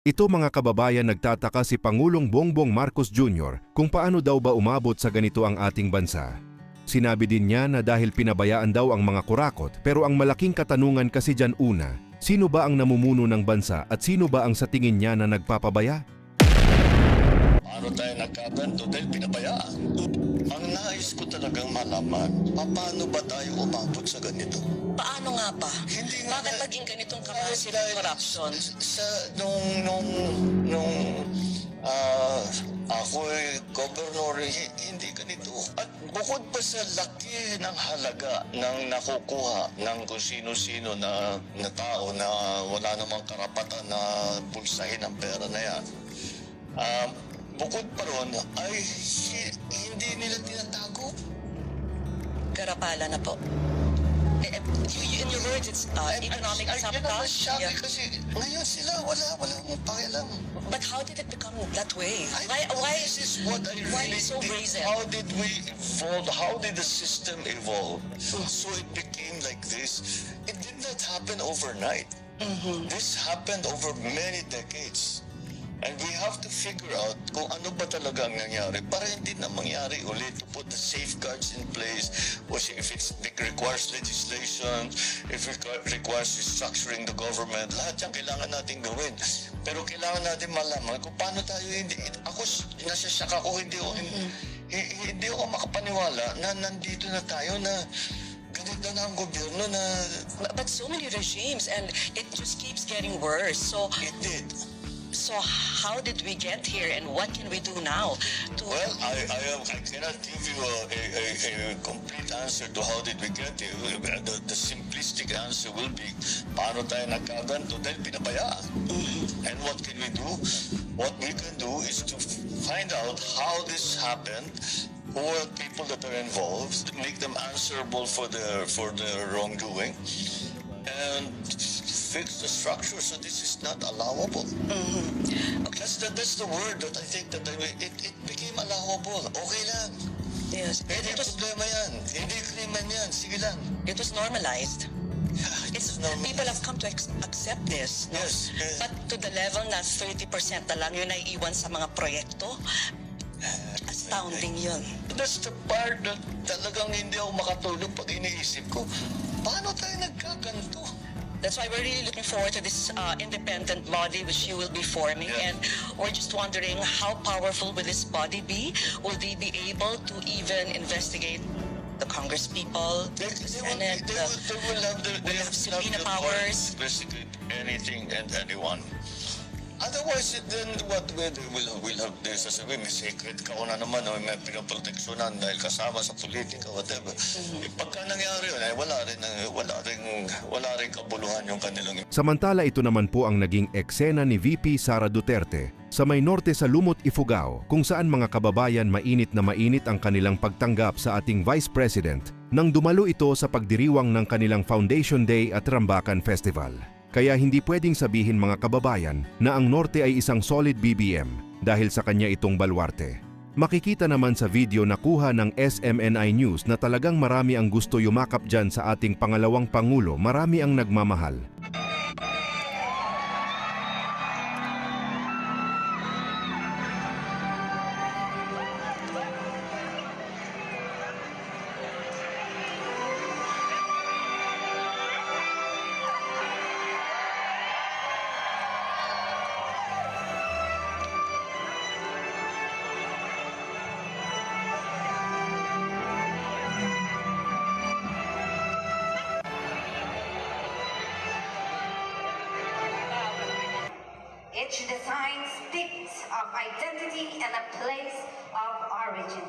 Ito mga kababayan, nagtataka si Pangulong Bongbong Marcos Jr. kung paano daw ba umabot sa ganito ang ating bansa. Sinabi din niya na dahil pinabayaan daw ang mga kurakot, pero ang malaking katanungan kasi dyan una, sino ba ang namumuno ng bansa at sino ba ang sa tingin niya na nagpapabaya? Paano tayo nagkaganto dahil pinabayaan? Ang nais ko talagang malaman, paano ba tayo umabot sa ganito? Paano nga ba? Hindi nga Bakit maging ganitong kapasite ng corruption? Ako'y governor, hindi ganito. At bukod pa sa laki ng halaga ng nakukuha ng kung sino-sino na tao na wala namang karapatan na pulsahin ang pera na yan, bukod pa ron ay hindi nila tinatago. Karapala na po. In your words, it's economic sabotage. Yeah. Kasi ngayon sila, wala mong pakialam. But how did it become that way? This is what I why really so think. brazen? How did we evolve? How did the system evolve? So it became like this. It did not happen overnight. This happened over many decades. And we have to figure out kung ano ba talaga ang nangyari para hindi na mangyari ulit, to put the safeguards in place, or if it requires legislation, if it requires restructuring the government, lahat yan kailangan natin gawin. Pero kailangan natin malaman kung paano tayo hindi. Ako, nasasyak ako, hindi ako makapaniwala na nandito na tayo na ganito na ang gobyerno na... But so many regimes and it just keeps getting worse. So It did. So how did we get here and what can we do now? Well, I cannot give you a complete answer to how did we get here. The simplistic answer will be, paano tayo nagkaganto dahil pinabayaan? And what can we do? What we can do is to find out how this happened, who are people that are involved, make them answerable for their wrongdoing, and fix the structure so this is not allowable. That's the word that I think that it became allowable. Okay lang. Yes. Hindi problema yan. Hindi krimen yan. Sige lang. It was normalized. People have come to accept this. No? Yes. But to the level na 30% na lang yun ay iwan sa mga proyekto, astounding yun. That's the part that talagang hindi ako makatulog pag iniisip ko. Paano tayo nagkaganto? That's why we're really looking forward to this independent body which you will be forming. Yeah. And we're just wondering how powerful will this body be? Will they be able to even investigate the Congress people, the Senate? They will have subpoena the powers. to investigate anything and anyone. Otherwise, then what will have this sasabihin, may secret ka na naman, o may pinoproteksyonan dahil kasama sa politika, whatever. Pagka nangyari yun, ay wala rin kabuluhan yung kanilang. Samantala, ito naman po ang naging eksena ni VP Sara Duterte sa may norte sa Lumut, Ifugao, kung saan mga kababayan mainit na mainit ang kanilang pagtanggap sa ating Vice President nang dumalo ito sa pagdiriwang ng kanilang Foundation Day at Rambakan Festival. Kaya hindi pwedeng sabihin mga kababayan na ang norte ay isang solid BBM dahil sa kanya itong baluarte. Makikita naman sa video na kuha ng SMNI News na talagang marami ang gusto yumakap dyan sa ating pangalawang Pangulo, marami ang nagmamahal. Each design speaks of identity and a place of origin.